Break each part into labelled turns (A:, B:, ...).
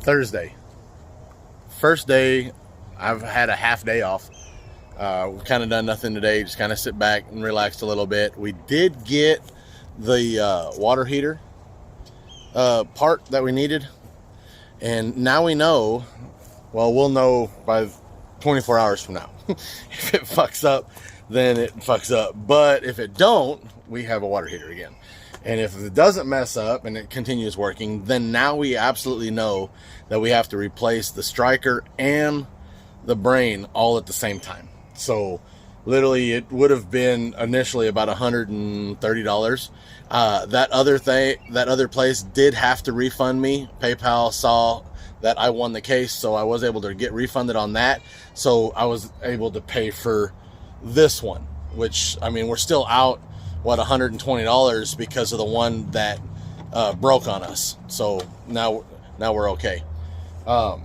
A: Thursday. First day, I've had a half day off. We've kind of done nothing today, just kind of sit back and relaxed a little bit. We did get the water heater part that we needed, and now we know, well, we'll know by 24 hours from now. If it fucks up, then it fucks up. But if it don't, we have a water heater again. And if it doesn't mess up and it continues working, then now we absolutely know that we have to replace the striker and the brain all at the same time. So literally it would have been initially about $130. That other place did have to refund me. PayPal saw that I won the case, so I was able to get refunded on that. So I was able to pay for this one, which, I mean, we're still out, what, $120 because of the one that broke on us. So now we're okay. Got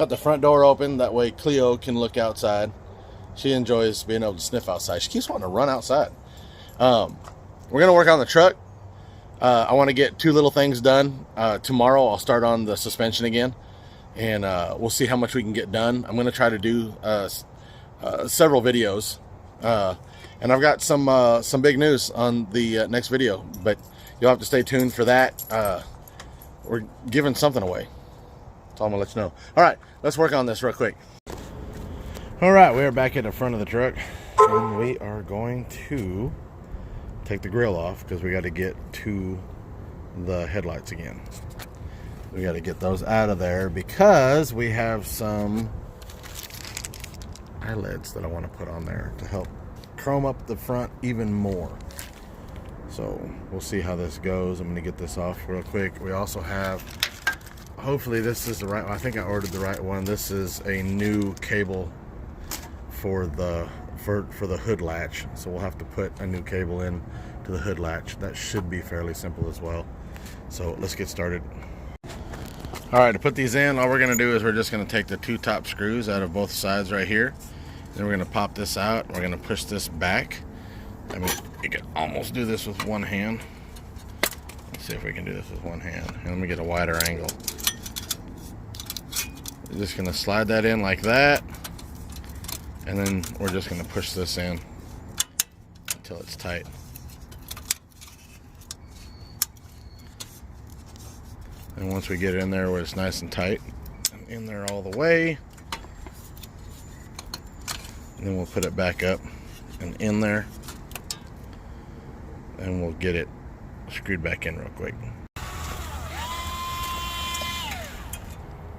A: the front door open, that way Cleo can look outside. She enjoys being able to sniff outside. She keeps wanting to run outside. We're gonna work on the truck. I want to get two little things done. Tomorrow I'll start on the suspension again, and we'll see how much we can get done. I'm gonna try to do several videos, and I've got some big news on the next video, but you'll have to stay tuned for that. We're giving something away. That's all I'm gonna let you know. All right, let's work on this real quick. All right, we are back at the front of the truck, and we are going to take the grill off because we got to get to the headlights again. We got to get those out of there because we have some eyelids that I want to put on there to help chrome up the front even more. So we'll see how this goes. I'm going to get this off real quick. We also have, hopefully this is the right one. I think I ordered the right one. This is a new cable for the hood latch, so we'll have to put a new cable in to the hood latch. That should be fairly simple as well. So let's get started. All right, to put these in, all we're going to do is we're just going to take the two top screws out of both sides right here. Then we're going to pop this out. We're going to push this back. I mean, you can almost do this with one hand. Let's see if we can do this with one hand. And let me get a wider angle. We're just going to slide that in like that. And then we're just going to push this in until it's tight. And once we get it in there where it's nice and tight, and in there all the way, and then we'll put it back up and in there, and we'll get it screwed back in real quick.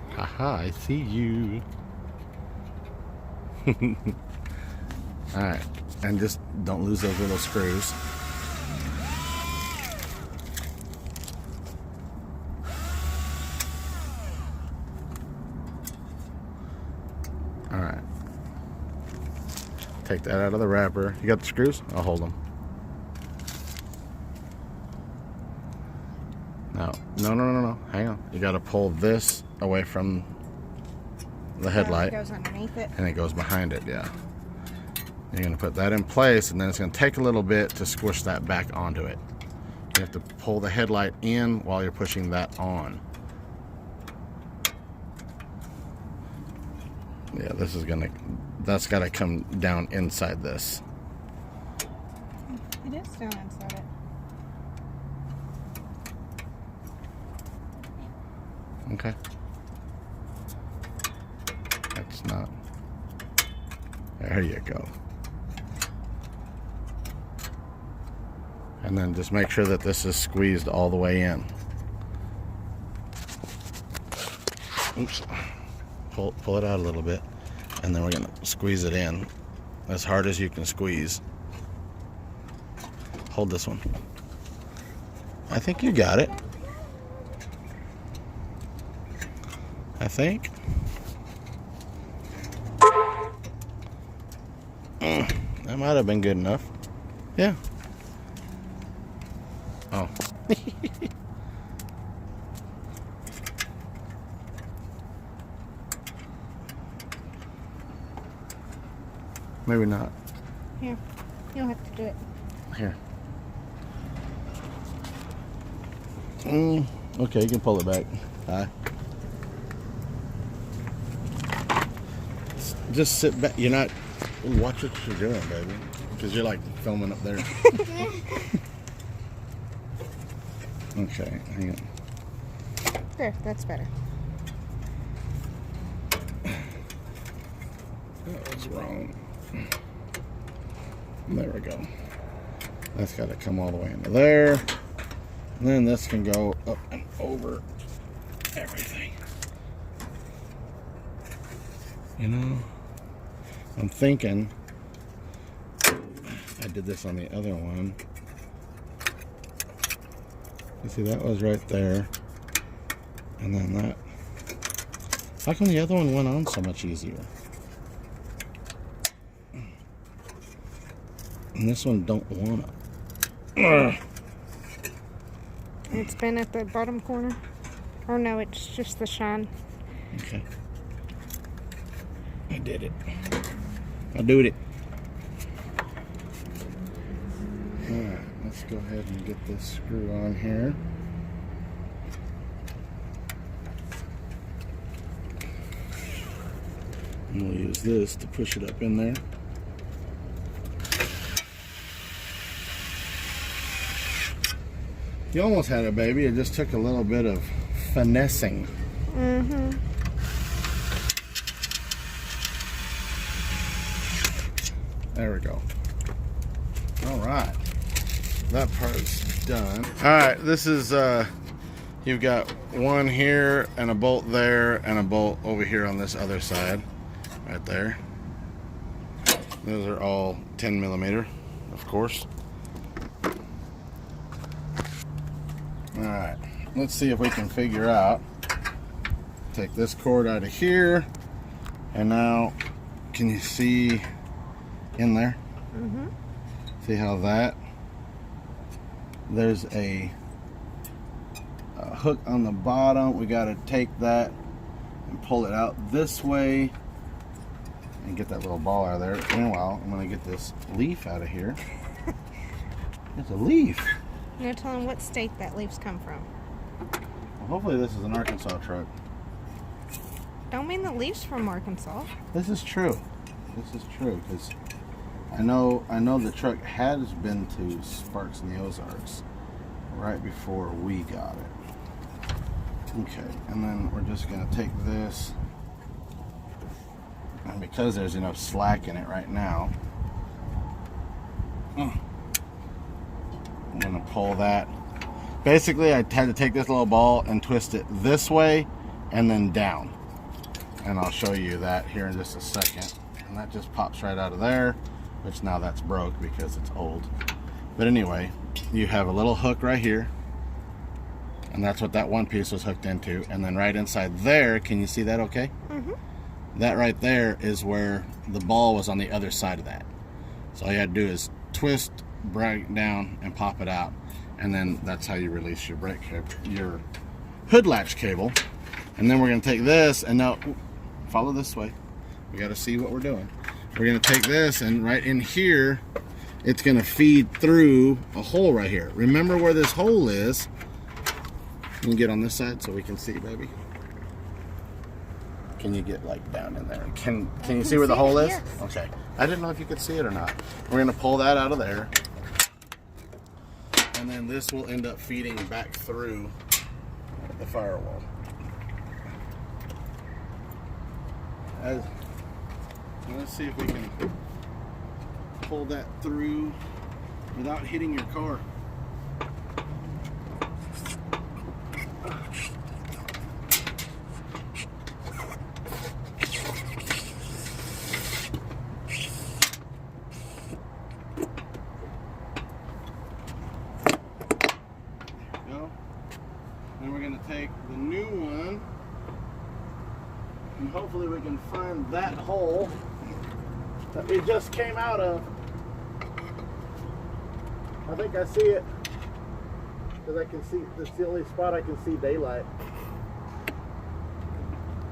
A: Haha, I see you. Alright, and just don't lose those little screws. Alright, take that out of the wrapper. You got the screws? I'll hold them. No, hang on. You got to pull this away from the headlight.
B: It goes underneath it.
A: And it goes behind it, yeah. You're going to put that in place, and then it's going to take a little bit to squish that back onto it. You have to pull the headlight in while you're pushing that on. Yeah, this is going to, that's got to come down inside this.
B: It is still inside it.
A: Okay. That's not. There you go. And then just make sure that this is squeezed all the way in. Oops. Pull it out a little bit, and then we're going to squeeze it in as hard as you can squeeze. Hold this one. I think you got it. I think. That might have been good enough. Yeah. Oh. Maybe not.
B: Here. You'll have to do it.
A: Here. Okay, you can pull it back. Hi. Just sit back. You're not. Watch what you're doing, baby. Because you're like filming up there. Okay, hang on.
B: There, that's better.
A: That was wrong. There we go. That's got to come all the way into there. And then this can go up and over everything. You know, I'm thinking, I did this on the other one. You see, that was right there. And then that. How come the other one went on so much easier? And this one don't want to.
B: It's been at the bottom corner. Or no, it's just the shine.
A: Okay. I did it. I do it. Alright, let's go ahead and get this screw on here. And we'll use this to push it up in there. You almost had it, baby. It just took a little bit of finessing.
B: Mm-hmm.
A: There we go. All right. That part's done. All right, this is, you've got one here and a bolt there and a bolt over here on this other side. Right there. Those are all 10 millimeter, of course. All right, let's see if we can figure out. Take this cord out of here, and now, can you see in there?
B: Mm-hmm.
A: See how that? There's a hook on the bottom. We got to take that and pull it out this way and get that little ball out of there. Meanwhile, I'm going to get this leaf out of here. It's a leaf.
B: You're telling what state that leaves come from.
A: Well, hopefully this is an Arkansas truck.
B: Don't mean the leaves from Arkansas.
A: This is true. This is true, because I know the truck has been to Sparks in the Ozarks right before we got it. Okay, and then we're just going to take this, and because there's enough slack in it right now, I'm going to pull that. Basically, I had to take this little ball and twist it this way and then down. And I'll show you that here in just a second. And that just pops right out of there, which now that's broke because it's old. But anyway, you have a little hook right here. And that's what that one piece was hooked into. And then right inside there, can you see that okay?
B: Mm-hmm.
A: That right there is where the ball was on the other side of that. So all you had to do is twist, break down, and pop it out. And then that's how you release your brake cable, your hood latch cable. And then we're going to take this, and now follow this way. We got to see what we're doing. We're going to take this, and right in here, it's going to feed through a hole right here. Remember where this hole is. You can get on this side so we can see, baby. Can you get like down in there? Can you see where the hole is?
B: Yes.
A: Okay. I didn't know if you could see it or not. We're going to pull that out of there. And then this will end up feeding back through the firewall. Let's see if we can pull that through without hitting your car. Then we're going to take the new one, and hopefully we can find that hole that we just came out of. I think I see it, because I can see, that's the only spot I can see daylight.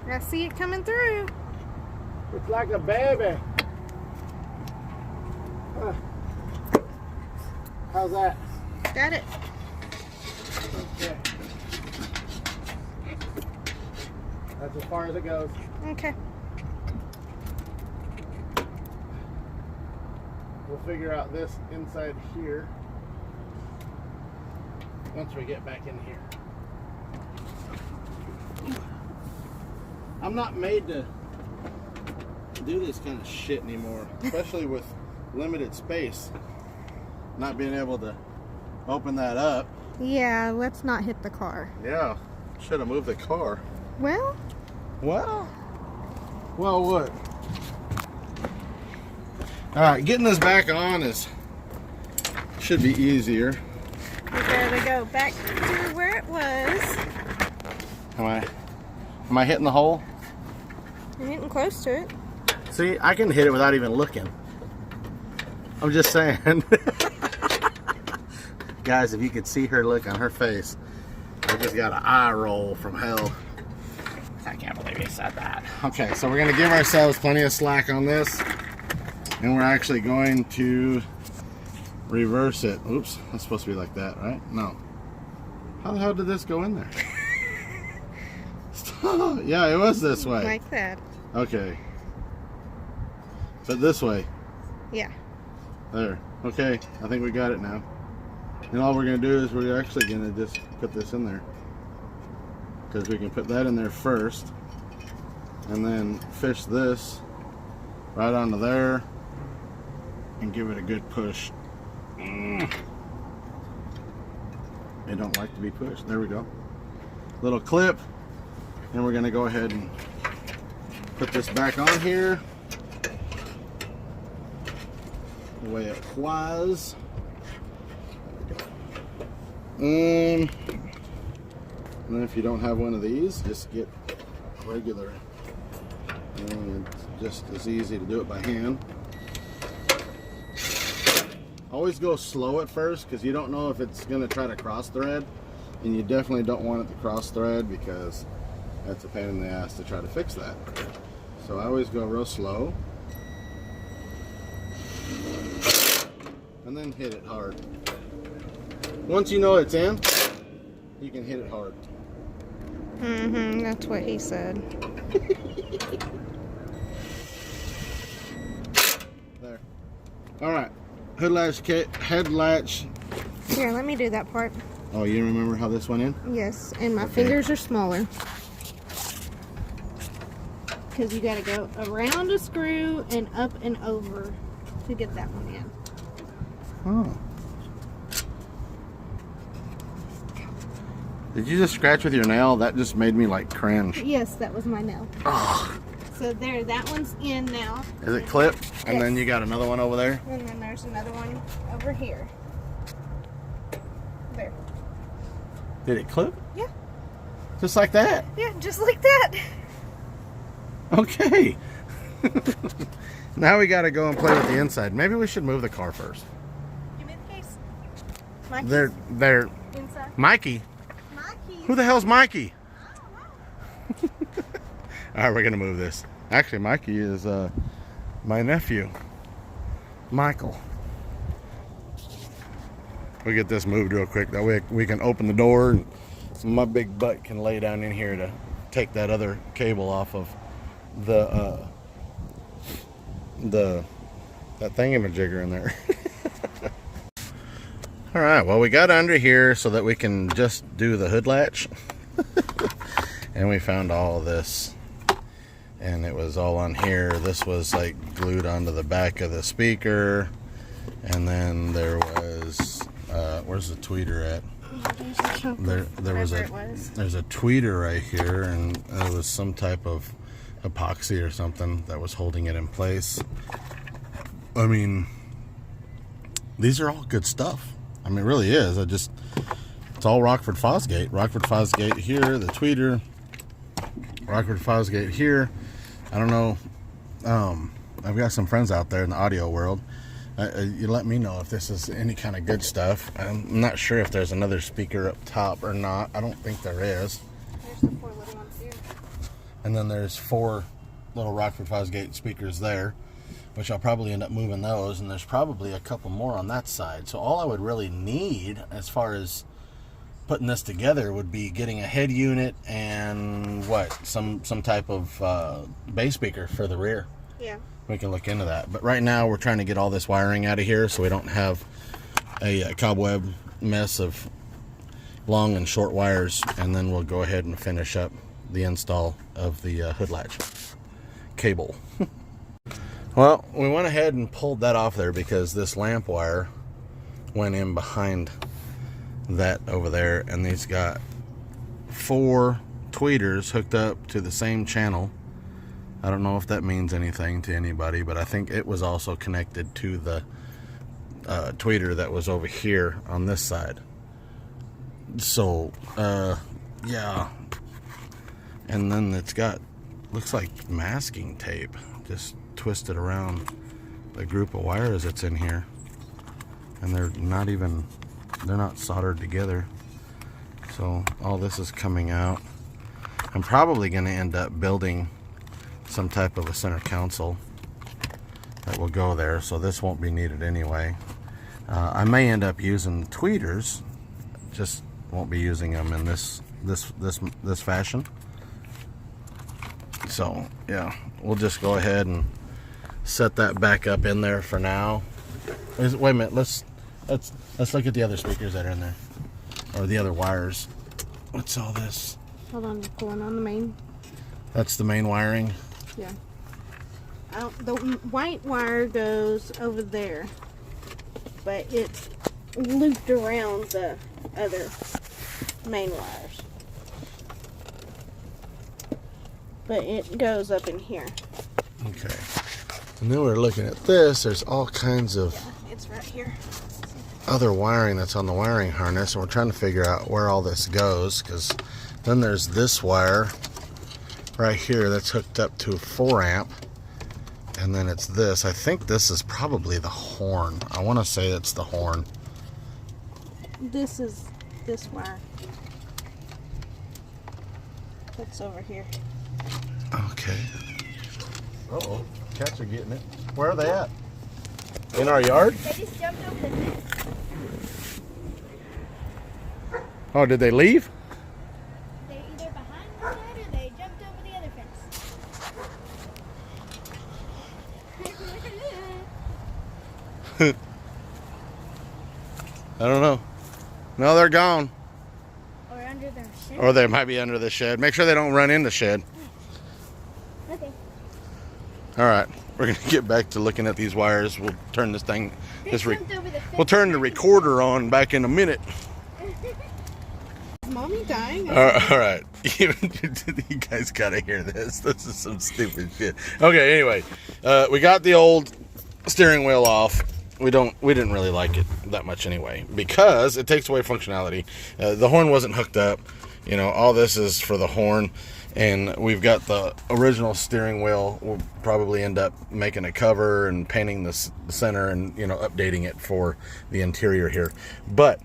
B: I see it coming through.
A: It's like a baby. How's that?
B: Got it.
A: Okay. That's as far as it goes.
B: Okay.
A: figure out this inside here once we get back in here. I'm not made to do this kind of shit anymore, especially with limited space. Not being able to open that up.
B: Yeah, let's not hit the car.
A: Yeah, should have moved the car.
B: Well,
A: Well, what? All right, getting this back on should be easier.
B: we gotta go back to where it was.
A: Am I hitting the hole?
B: You're getting close to it.
A: See, I can hit it without even looking. I'm just saying. Guys, if you could see her look on her face, I just got an eye roll from hell. I can't believe you said that. Okay, so we're going to give ourselves plenty of slack on this. And we're actually going to reverse it. Oops, that's supposed to be like that, right? No. How the hell did this go in there? Yeah, it was this way.
B: Like that.
A: Okay. But this way.
B: Yeah.
A: There. Okay, I think we got it now. And all we're going to do is we're actually going to just put this in there. Because we can put that in there first. And then fish this right onto there. And give it a good push. They don't like to be pushed. There we go. Little clip. And we're going to go ahead and put this back on here. The way it was. And then if you don't have one of these, just get regular. And it's just as easy to do it by hand. Always go slow at first because you don't know if it's going to try to cross thread. And you definitely don't want it to cross thread because that's a pain in the ass to try to fix that. So I always go real slow. And then hit it hard. Once you know it's in, you can hit it hard.
B: Mm-hmm, that's what he said.
A: There. All right. Hood latch, head latch.
B: Here, let me do that part.
A: Oh, you remember how this went in?
B: Yes, and my fingers are smaller. Because you gotta go around a screw and up and over to get that one in.
A: Oh. Did you just scratch with your nail? That just made me like cringe.
B: Yes, that was my nail.
A: Oh.
B: So there, that one's in now.
A: Is it clipped? And
B: Yes.
A: then you got another one over there?
B: And then there's another one over here. There.
A: Did it clip?
B: Yeah.
A: Just like that?
B: Yeah, just like that.
A: Okay. Now we got to go and play with the inside. Maybe we should move the car first.
B: Give me the case. Mikey's
A: They're
B: inside.
A: Mikey.
B: Mikey.
A: Who the hell's Mikey? All right, we're gonna move this. Actually, Mikey is my nephew, Michael. We'll get this moved real quick. That way we can open the door and my big butt can lay down in here to take that other cable off of that thingamajigger in there. All right, well, we got under here so that we can just do the hood latch. And we found all this. And it was all on here. This was like glued onto the back of the speaker. And then there was, where's the tweeter at? There's a tweeter right here, and it was some type of epoxy or something that was holding it in place. I mean, these are all good stuff. I mean, it really is. It's all Rockford Fosgate. Rockford Fosgate here, the tweeter. Rockford Fosgate here. I don't know. I've got some friends out there in the audio world. You let me know if this is any kind of good stuff. I'm not sure if there's another speaker up top or not. I don't think there is.
B: There's the 4 little ones here.
A: And then there's 4 little Rockford Fosgate speakers there, which I'll probably end up moving those. And there's probably a couple more on that side. So all I would really need as far as putting this together would be getting a head unit and some type of bass speaker for the rear.
B: Yeah.
A: We can look into that. But right now we're trying to get all this wiring out of here so we don't have a cobweb mess of long and short wires, and then we'll go ahead and finish up the install of the hood latch cable. Well, we went ahead and pulled that off there because this lamp wire went in behind that over there, and these got 4 tweeters hooked up to the same channel. I don't know if that means anything to anybody, but I think it was also connected to the tweeter that was over here on this side. So yeah, and then it's got, looks like masking tape just twisted around the group of wires that's in here, and they're not soldered together. So all this is coming out. I'm probably going to end up building some type of a center console that will go there, so this won't be needed anyway. I may end up using tweeters, just won't be using them in this fashion. So yeah, we'll just go ahead and set that back up in there for now. Wait a minute, let's look at the other speakers that are in there, or the other wires. What's all this?
B: Hold on, going on the main.
A: That's the main wiring.
B: Yeah. The white wire goes over there, but it's looped around the other main wires. But it goes up in here.
A: Okay. And then we're looking at this. There's all kinds of
B: It's right here.
A: other wiring that's on the wiring harness, and we're trying to figure out where all this goes, because then there's this wire right here that's hooked up to a 4 amp, and then it's this. I think this is probably the horn. I want to say it's the horn.
B: This is this wire. That's over here.
A: Okay. Uh-oh. Cats are getting it. Where are they at? In our yard?
C: They just jumped over the fence.
A: Oh, did they leave?
C: They're either behind the shed or they jumped over the other fence.
A: I don't know. No, they're gone.
C: Or under their shed.
A: Or they might be under the shed. Make sure they don't run in the shed.
C: Okay.
A: All right. We're going to get back to looking at these wires. We'll turn this thing,
C: They jumped over the fence.
A: we'll turn the recorder on back in a minute.
B: Is Mommy dying?
A: All right. You guys got to hear this. This is some stupid shit. Okay, anyway. We got the old steering wheel off. We didn't really like it that much anyway, because it takes away functionality. The horn wasn't hooked up. You know, all this is for the horn, and we've got the original steering wheel. We'll probably end up making a cover and painting the center and, you know, updating it for the interior here. But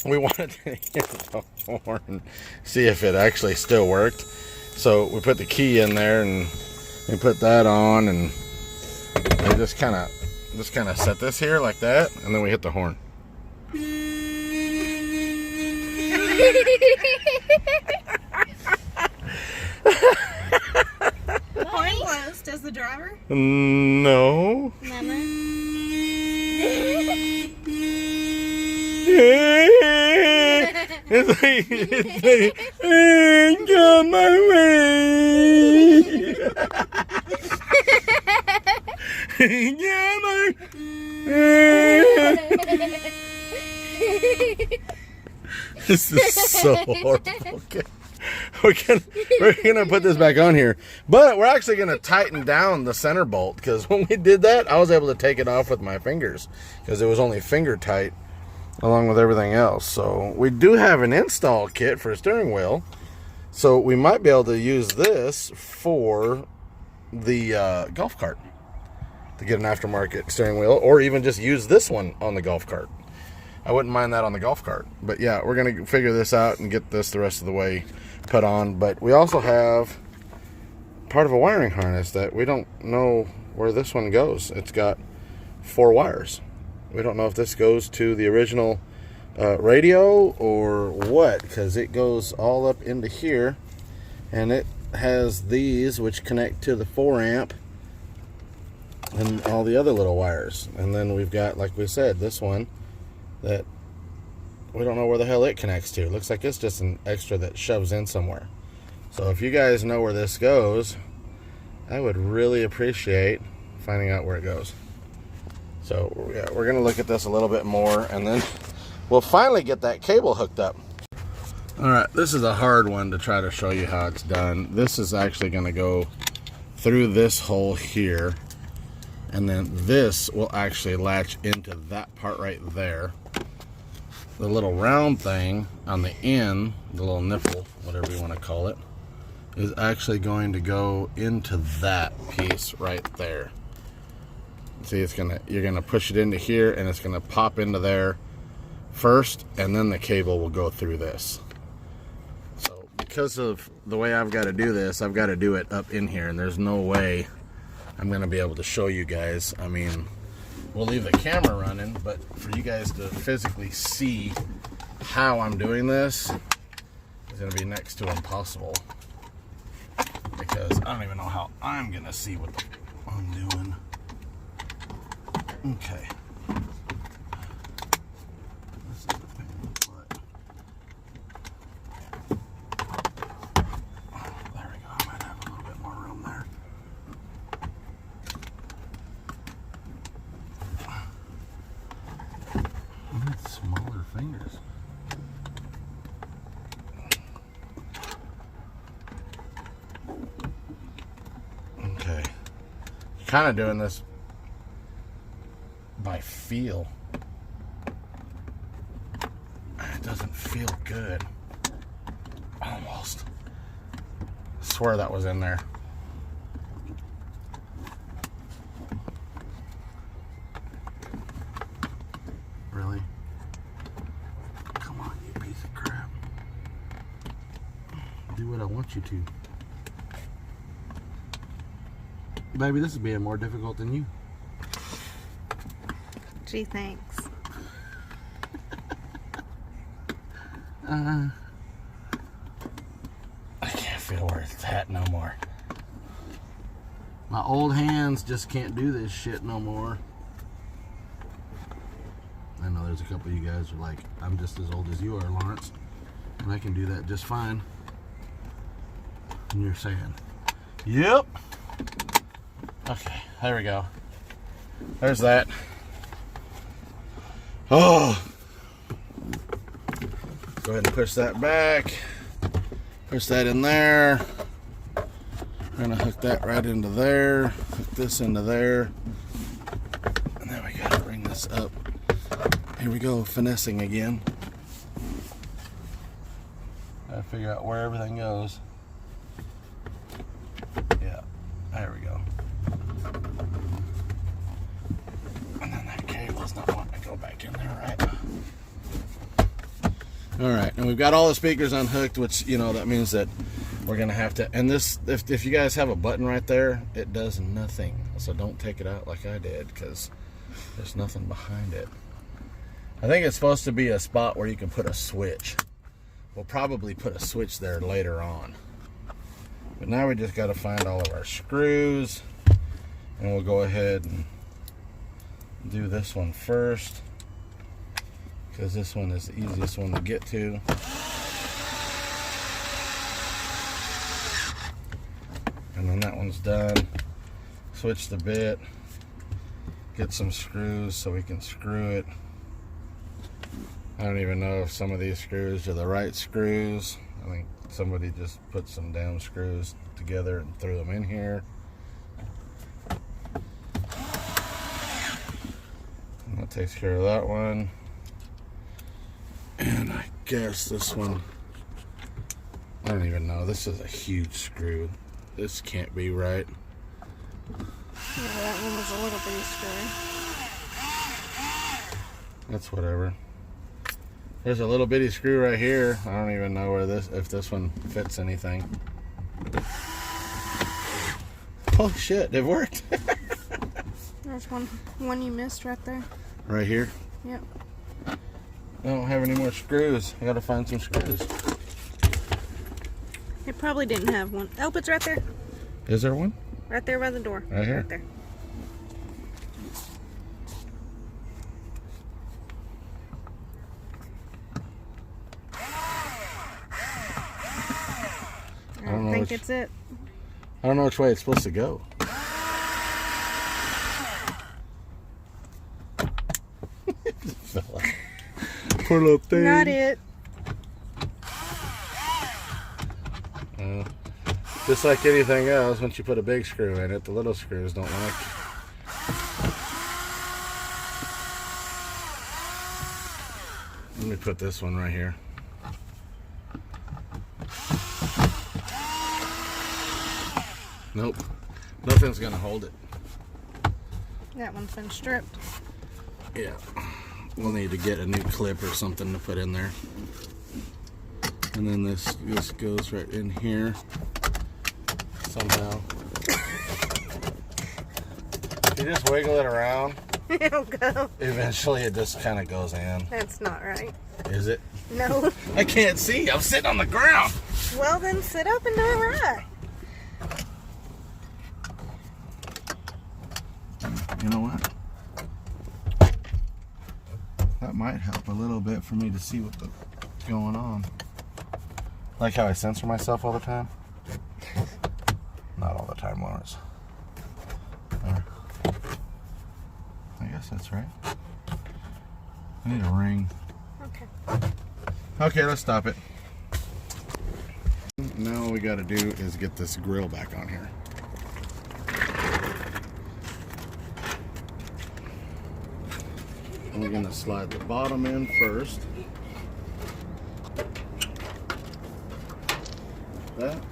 A: we wanted to hear the horn, see if it actually still worked. So we put the key in there and we put that on, and I just kind of set this here like that, and then we hit the horn.
B: The horn blows. Does the driver?
A: No.
C: Mama.
A: It's like, ain't got my way. Ain't got my This is so horrible. Okay. We're gonna put this back on here, but we're actually gonna tighten down the center bolt, because when we did that, I was able to take it off with my fingers because it was only finger tight along with everything else. So we do have an install kit for a steering wheel, so we might be able to use this for the golf cart to get an aftermarket steering wheel, or even just use this one on the golf cart. I wouldn't mind that on the golf cart. But yeah, we're going to figure this out and get this the rest of the way put on. But we also have part of a wiring harness that we don't know where this one goes. It's got 4 wires. We don't know if this goes to the original radio or what, because it goes all up into here, and it has these which connect to the 4 amp and all the other little wires. And then we've got, like we said, this one that we don't know where the hell it connects to. It looks like it's just an extra that shoves in somewhere. So if you guys know where this goes, I would really appreciate finding out where it goes. So yeah, we're gonna look at this a little bit more, and then we'll finally get that cable hooked up. All right, this is a hard one to try to show you how it's done. This is actually gonna go through this hole here, and then this will actually latch into that part right there. The little round thing on the end, the little nipple, whatever you want to call it, is actually going to go into that piece right there. See, you're gonna push it into here, and it's gonna pop into there first, and then the cable will go through this. So because of the way I've got to do this, I've got to do it up in here, and there's no way I'm gonna be able to show you guys. I mean, we'll leave the camera running, but for you guys to physically see how I'm doing this is gonna be next to impossible, because I don't even know how I'm gonna see what I'm doing. Okay. This is the pain in the butt. There we go. I might have a little bit more room there. I need smaller fingers. Okay. Kind of doing this by feel. It doesn't feel good. Almost. I swear that was in there. Really? Come on, you piece of crap. Do what I want you to. Baby, this is being more difficult than you.
B: Gee, thanks.
A: I can't feel where it's at no more. My old hands just can't do this shit no more. I know there's a couple of you guys who are like, I'm just as old as you are, Lawrence, and I can do that just fine. And you're saying, yep. Okay, there we go. There's that. Oh, go ahead and push that back. Push that in there. We're gonna hook that right into there. Hook this into there. And then we gotta bring this up. Here we go, finessing again. Gotta figure out where everything goes. Yeah, there we go. And then that cable's not wanting to go back in there, right? Alright, and we've got all the speakers unhooked, which, you know, that means that we're gonna have to, and this, if you guys have a button right there, it does nothing. So don't take it out like I did, because there's nothing behind it. I think it's supposed to be a spot where you can put a switch. We'll probably put a switch there later on. But now we just got to find all of our screws, and we'll go ahead and do this one first, because this one is the easiest one to get to. And then that one's done. Switch the bit, get some screws so we can screw it. I don't even know if some of these screws are the right screws. I think somebody just put some damn screws together and threw them in here. And that takes care of that one. And I guess this one, I don't even know. This is a huge screw. This can't be right.
B: Yeah, that one was a little bitty screw.
A: That's whatever. There's a little bitty screw right here. I don't even know where this, if this one fits anything. Oh shit, it worked.
B: There's one you missed right there.
A: Right here?
B: Yep.
A: I don't have any more screws. I gotta find some screws.
B: It probably didn't have one. Oh, it's right there.
A: Is there one?
B: Right there by the door.
A: Right here?
B: Right there. don't think it's it.
A: I don't know which way it's supposed to go. Poor little thing.
B: Not it.
A: Just like anything else, once you put a big screw in it, the little screws don't like. Let me put this one right here. Nope. Nothing's gonna hold it.
B: That one's been stripped.
A: Yeah. We'll need to get a new clip or something to put in there. And then this goes right in here somehow. You just wiggle it around.
B: It'll go.
A: Eventually it just kind of goes in.
B: That's not right.
A: Is it?
B: No.
A: I can't see. I'm sitting on the ground.
B: Well, then sit up and do it right.
A: You know what? That might help a little bit for me to see what's going on. Like how I censor myself all the time? Not all the time, Lawrence. There. I guess that's right. I need a ring.
B: Okay.
A: Okay, let's stop it. Now all we got to do is get this grill back on here. And we're going to slide the bottom in first. That.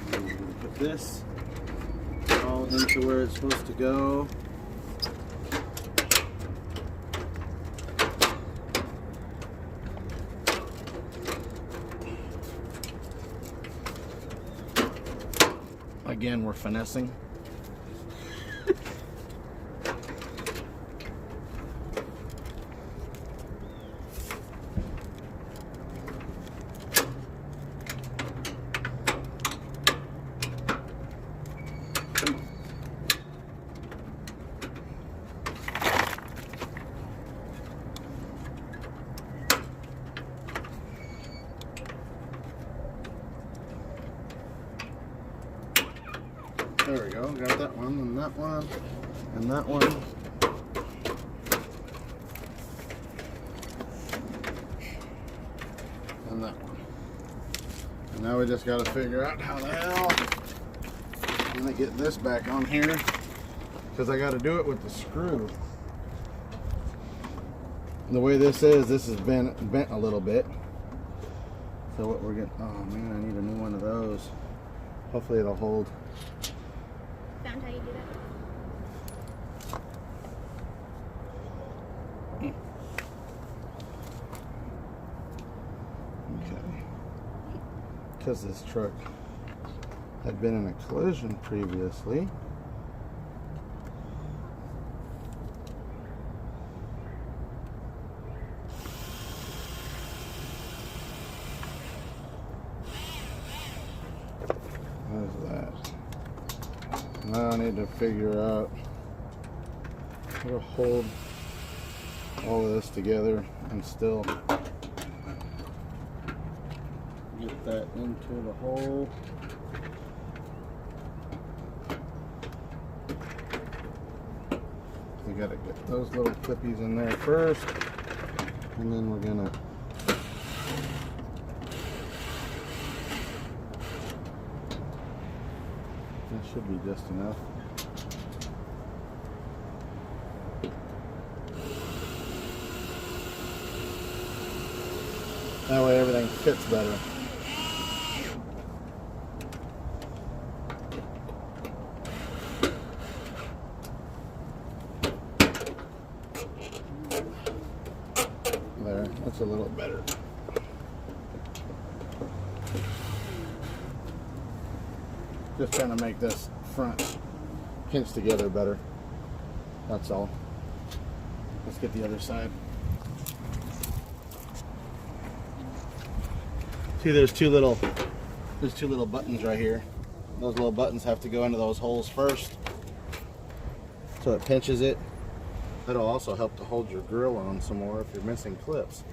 A: And then we're going to put this all into where it's supposed to go. Again, we're finessing. There we go, got that one, and that one, and that one. And that one. And now we just got to figure out how the hell I'm going to get this back on here, because I got to do it with the screw. The way this is bent a little bit. So what we're getting, oh man, I need a new one of those. Hopefully it'll hold.
C: Found how you do that?
A: Okay. Because this truck had been in a collision previously. What is that? Now I need to figure out how to hold all of this together and still get that into the hole. We gotta get those little clippies in there first, and then we're gonna that should be just enough. That way everything fits better. There, that's a little better. Just trying to make this front pinch together better. That's all. Let's get the other side. See, there's two little buttons right here. Those little buttons have to go into those holes first, so it pinches it. That'll also help to hold your grill on some more if you're missing clips.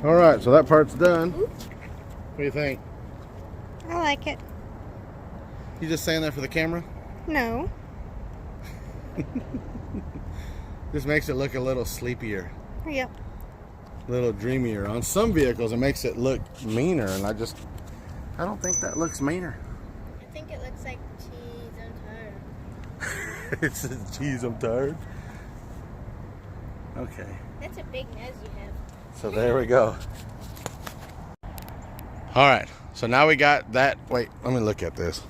A: All right, so that part's done.
B: Ooh.
A: What do you think?
B: I like it.
A: You just saying that for the camera?
B: No.
A: This makes it look a little sleepier,
B: Yep.
A: a little dreamier. On some vehicles, it makes it look meaner, and I don't think that looks meaner.
C: I think it looks like cheese. I'm tired.
A: It says, geez, I'm tired. Okay.
C: That's a big nose you have.
A: So there we go. All right, so now we got that. Wait, let me look at this.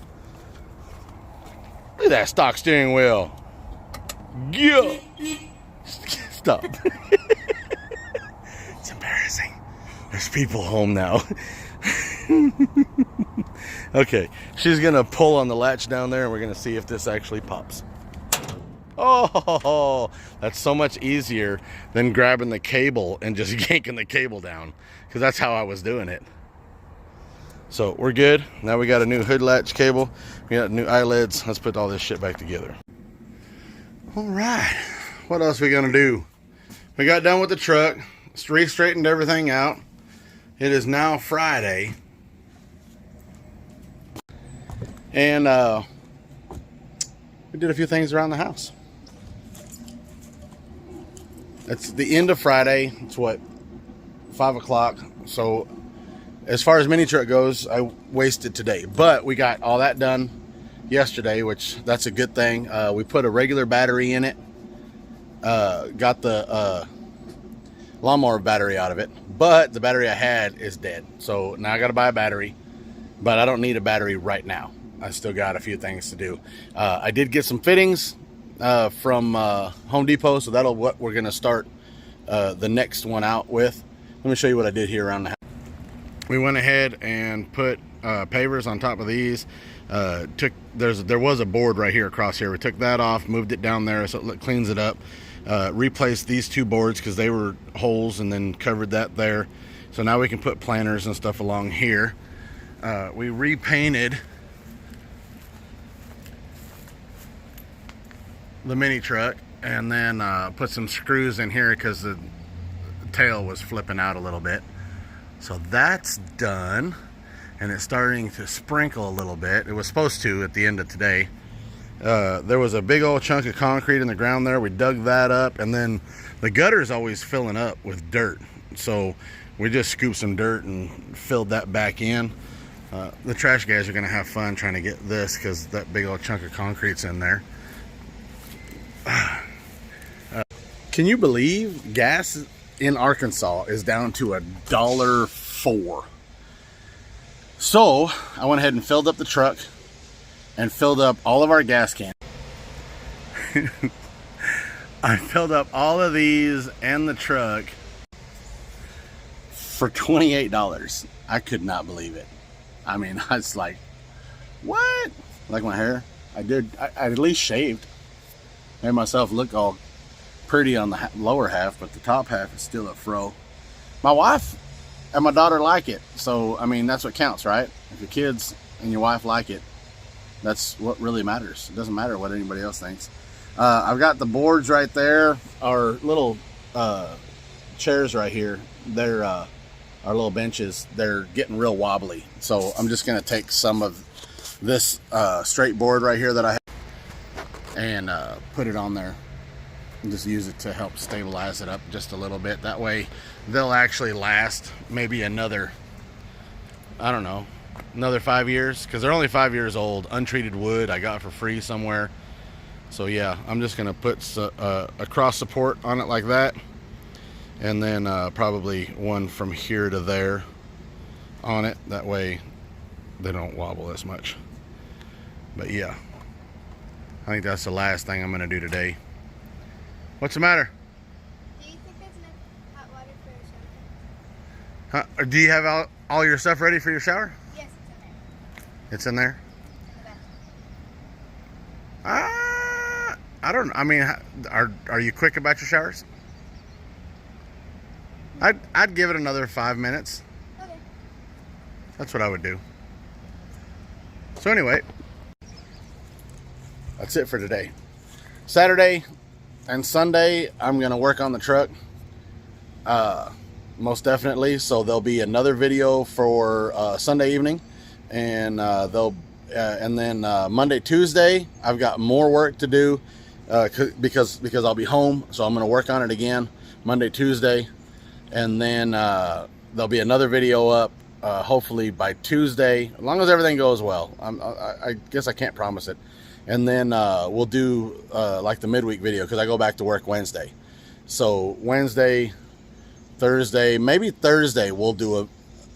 A: Look at that stock steering wheel. Yeah. Stop. It's embarrassing. There's people home now. Okay, she's gonna pull on the latch down there and we're gonna see if this actually pops. Oh, that's so much easier than grabbing the cable and just yanking the cable down, because that's how I was doing it. So we're good. Now we got a new hood latch cable. We got new eyelids. Let's put all this shit back together. All right. What else are we gonna do? We got done with the truck. Straightened everything out. It is now Friday. And we did a few things around the house. It's the end of Friday. It's what, 5 o'clock. So as far as mini truck goes, I wasted today. But we got all that done yesterday, which that's a good thing. We put a regular battery in it. Got the lawnmower battery out of it. But the battery I had is dead. So now I got to buy a battery. But I don't need a battery right now. I still got a few things to do. I did get some fittings from Home Depot, so that'll what we're gonna start the next one out with. Let me show you what I did here around the house. We went ahead and put pavers on top of these. There was a board right here across here. We took that off, moved it down there so it cleans it up. Replaced these two boards because they were holes, and then covered that there. So now we can put planters and stuff along here. We repainted the mini truck, and then put some screws in here because the tail was flipping out a little bit. So that's done, and it's starting to sprinkle a little bit. It was supposed to at the end of today. There was a big old chunk of concrete in the ground there. We dug that up, and then the gutter's always filling up with dirt, so we just scooped some dirt and filled that back in. The trash guys are gonna have fun trying to get this because that big old chunk of concrete's in there. Can you believe gas in Arkansas is down to $1.04? So I went ahead and filled up the truck and filled up all of our gas cans. I filled up all of these and the truck for $28. I could not believe it. I mean, I was like, what? Like my hair? I at least shaved. Made myself look all pretty on the lower half, but the top half is still a fro. My wife and my daughter like it, so I mean that's what counts, right? If your kids and your wife like it, that's what really matters. It doesn't matter what anybody else thinks. I've got the boards right there. Our little chairs right here, they're our little benches, they're getting real wobbly, so I'm just gonna take some of this straight board right here that I have and put it on there and just use it to help stabilize it up just a little bit. That way they'll actually last maybe another, I don't know, another 5 years, because they're only 5 years old. Untreated wood I got for free somewhere. So yeah, I'm just gonna put a cross support on it like that, and then probably one from here to there on it. That way they don't wobble as much. But yeah, I think that's the last thing I'm gonna do today. What's the matter?
C: Do you think there's enough hot water for a shower?
A: Huh? Do you have all your stuff ready for your shower?
C: Yes, it's in there.
A: It's in there?
C: Okay.
A: I don't know. I mean, are you quick about your showers? I'd give it another 5 minutes.
C: Okay.
A: That's what I would do. So anyway, that's it for today. Saturday and Sunday, I'm gonna work on the truck. most definitely. So there'll be another video for Sunday evening, and then Monday, Tuesday, I've got more work to do because I'll be home. So I'm going to work on it again Monday, Tuesday, and then there'll be another video up hopefully by Tuesday, as long as everything goes well. I guess I can't promise it. And then we'll do like the midweek video because I go back to work Wednesday. So Wednesday, Thursday, maybe Thursday we'll do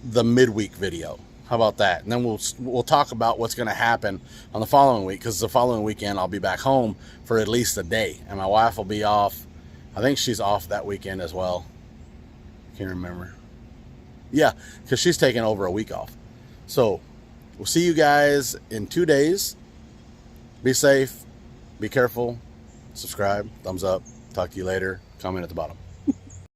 A: the midweek video. How about that? And then we'll talk about what's going to happen on the following week, because the following weekend I'll be back home for at least a day, and my wife will be off. I think she's off that weekend as well. Can't remember. Yeah, because she's taking over a week off. So we'll see you guys in 2 days. Be safe, be careful, subscribe, thumbs up. Talk to you later. Comment at the bottom.